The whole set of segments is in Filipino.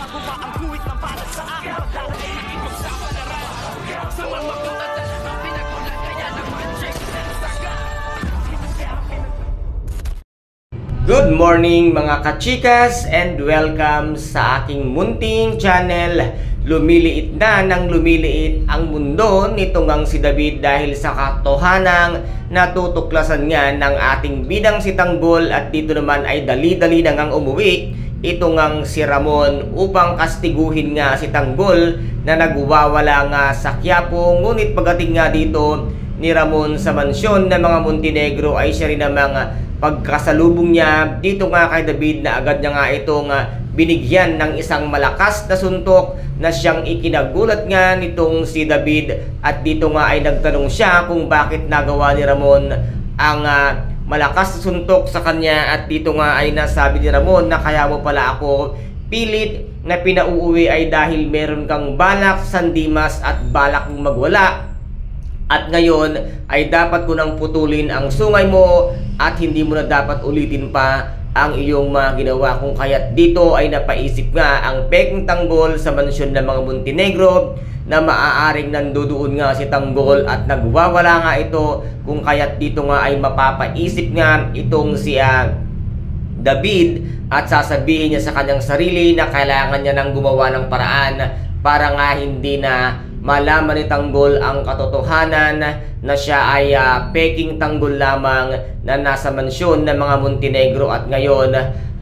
Magawa ang guhit ng para sa akin. Pagdala ay nakipagsama na rin. Sa mga magulat ang pinagulat kaya naman check saga. Good morning mga kachikas and welcome sa aking munting channel. Lumiliit na ng lumiliit ang mundo nitong ang si David dahil sa katotohanang natutuklasan nga ng ating bidang si Tanggol at dito naman ay dali-dali na ngang umuwi itong ang si Ramon upang kastiguhin nga si Tanggol na nagwawala nga sa Quiapo. Ngunit pagdating nga dito ni Ramon sa mansyon ng mga Montenegro ay siya rin namang pagkasalubong niya dito nga kay David na agad niya nga itong binigyan ng isang malakas na suntok na siyang ikinagulat nga nitong si David. At dito nga ay nagtanong siya kung bakit nagawa ni Ramon ang malakas na suntok sa kanya. At dito nga ay nasabi ni Ramon na kaya mo pala ako pilit na pinauuwi ay dahil meron kang balak sa San Dimas at balak mong magwala. At ngayon ay dapat ko nang putulin ang sungay mo at hindi mo na dapat ulitin pa ang iyong mga ginawa. Kung kaya't dito ay napaisip nga ang peking Tanggol sa mansyon ng mga Montenegro na maaaring nandoon nga si Tanggol at nagwawala nga ito. Kung kaya't dito nga ay mapapaisip nga itong si David at sasabihin niya sa kanyang sarili na kailangan niya nang gumawa ng paraan para nga hindi na malaman ni Tanggol ang katotohanan na siya ay peking Tanggol lamang na nasa mansyon ng mga Montenegro. At ngayon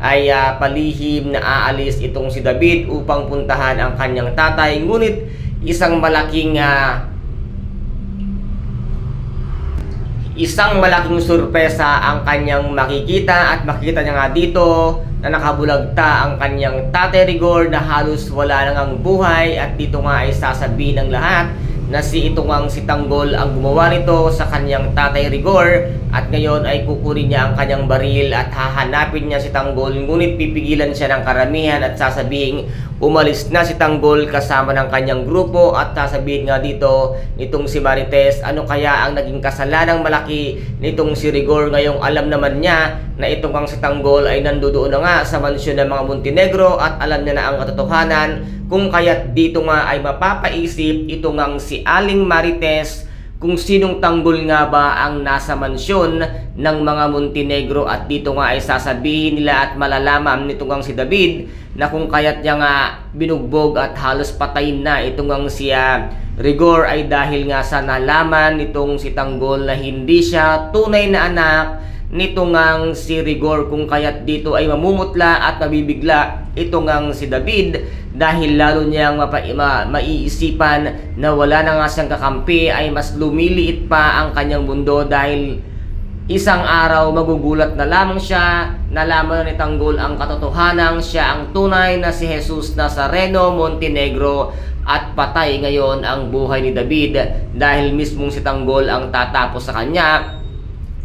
ay palihim na aalis itong si David upang puntahan ang kanyang tatay. Ngunit isang malaking sorpresa ang kanyang makikita. At makikita niya nga dito na nakabulagta ang kanyang Tatay Rigor na halos wala nang ang buhay. At dito nga ay sasabihin ng lahat na si Tanggol ang gumawa nito sa kanyang Tatay Rigor. At ngayon ay kukunin niya ang kanyang baril at hahanapin niya si Tanggol. Ngunit pipigilan siya ng karamihan at sasabing umalis na si Tanggol kasama ng kanyang grupo. At sasabihin nga dito nitong si Marites, ano kaya ang naging kasalanang malaki nitong si Rigor ngayong alam naman niya na itong ang si Tanggol ay nandoon na nga sa mansyon ng mga Montenegro at alam niya na ang katotohanan. Kung kaya't dito nga ay mapapaisip itong ang si Aling Marites kung sinong Tanggol nga ba ang nasa mansyon ng mga Montenegro. At dito nga ay sasabihin nila at malalaman nitong ang si David na kung kaya't niya nga binugbog at halos patayin na itong ang si Rigor ay dahil nga sa nalaman nitong si Tanggol na hindi siya tunay na anak nitong ang si Rigor. Kung kaya't dito ay mamumutla at mabibigla itong ang si David dahil lalo niyang maiisipan na wala na nga siyang kakampi, ay mas lumiliit pa ang kanyang mundo dahil isang araw magugulat na lamang siya. Nalaman na ni Tanggol ang katotohanan, siya ang tunay na si Jesus Nazareno Montenegro at patay ngayon ang buhay ni David dahil mismong si Tanggol ang tatapos sa kanya.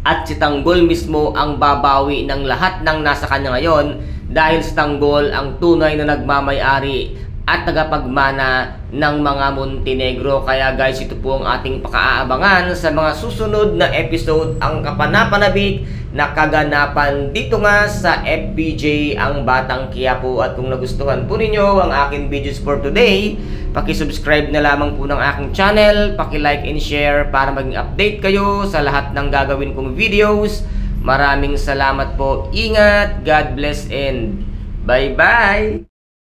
At si Tanggol mismo ang babawi ng lahat ng nasa kanya ngayon dahil si Tanggol ang tunay na nagmamay-ari at tagapagmana ng mga Montenegro. Kaya guys, ito po ang ating pakaaabangan sa mga susunod na episode, ang kapanapanabik na kaganapan dito nga sa FPJ ang Batang Quiapo. At kung nagustuhan po ninyo ang aking videos for today, paki-subscribe na lamang po ng aking channel, paki-like and share para maging update kayo sa lahat ng gagawin kong videos. Maraming salamat po. Ingat, God bless and bye-bye!